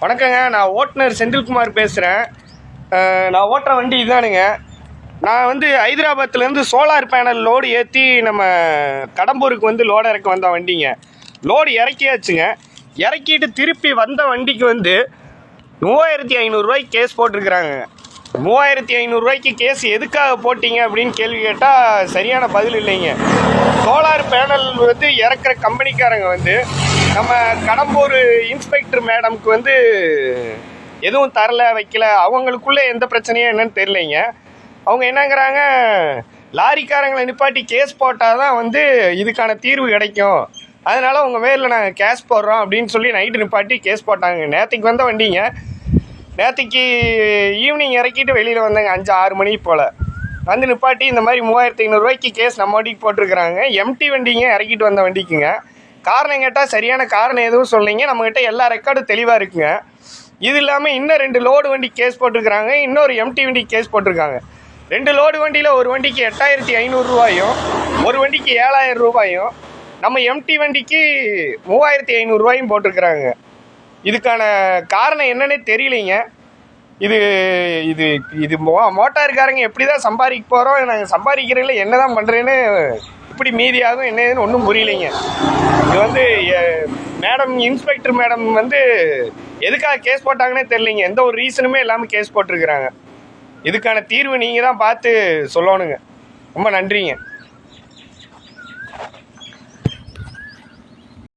வணக்கங்க. நான் ஓட்டுநர் செந்தில்குமார் பேசுகிறேன். நான் ஓட்டுற வண்டி இதுதானுங்க. நான் வந்து ஹைதராபாத்லேருந்து சோலார் பேனல் லோடு ஏற்றி நம்ம கடம்பூருக்கு வந்து லோடு இறக்க வந்த வண்டிங்க. லோடு இறக்கியாச்சுங்க. இறக்கிட்டு திருப்பி வந்த வண்டிக்கு வந்து 3500 கேஸ் போட்டிருக்கிறாங்க. 3500 கேஸ் எதுக்காக போட்டிங்க அப்படின்னு கேள்வி கேட்டால் சரியான பதில் இல்லைங்க. சோலார் பேனல் வந்து இறக்குற கம்பெனிக்காரங்க வந்து நம்ம கடம்பூர் இன்ஸ்பெக்டர் மேடம்க்கு வந்து எதுவும் தரல வைக்கல, அவங்களுக்குள்ளே எந்த பிரச்சனையும் என்னன்னு தெரியலைங்க. அவங்க என்னங்கிறாங்க, லாரிக்காரங்களை நிப்பாட்டி கேஸ் போட்டால் தான் வந்து இதுக்கான தீர்வு கிடைக்கும், அதனால் உங்கள் மேலில் நாங்கள் கேஸ் போடுறோம் அப்படின்னு சொல்லி நைட்டு நிப்பாட்டி கேஸ் போட்டாங்க. நேற்றுக்கு வந்த வண்டிங்க. நேற்றுக்கு ஈவினிங் இறக்கிட்டு வெளியில் வந்தாங்க 5-6 மணி போல். வந்து நிப்பாட்டி இந்த மாதிரி 3500 கேஸ் நம்ம வண்டிக்கு போட்டிருக்கிறாங்க. எம்டி வண்டிங்க, இறக்கிட்டு வந்த வண்டிக்குங்க. காரணம் கேட்டால் சரியான காரணம் எதுவும் சொல்லிங்க. நம்மக்கிட்ட எல்லா ரெக்கார்டும் தெளிவாக இருக்குங்க. இது இல்லாமல் இன்னும் 2 லோடு வண்டி கேஸ் போட்டிருக்கிறாங்க, இன்னொரு எம்டி வண்டி கேஸ் போட்டிருக்காங்க. 2 லோடு வண்டியில் ஒரு வண்டிக்கு 8500 ஒரு வண்டிக்கு 7000 நம்ம எம்டி வண்டிக்கு 3500 போட்டிருக்கிறாங்க. இதுக்கான காரணம் என்னன்னே தெரியலைங்க. இது இது இது மோட்டார்காரங்க எப்படி தான் சம்பாதிக்க போகிறோம், நாங்கள் சம்பாதிக்கிறதில்ல, என்ன தான் பண்ணுறேன்னு இப்படி மீதியாகும் என்னதுன்னு ஒன்றும் புரியலைங்க. இது வந்து மேடம், இன்ஸ்பெக்டர் மேடம் வந்து எதுக்காக கேஸ் போட்டாங்கன்னே தெரியலைங்க. எந்த ஒரு ரீசனுமே இல்லாமல் கேஸ் போட்டிருக்கிறாங்க. இதுக்கான தீர்வு நீங்கள் தான் பார்த்து சொல்லணுங்க. ரொம்ப நன்றிங்க.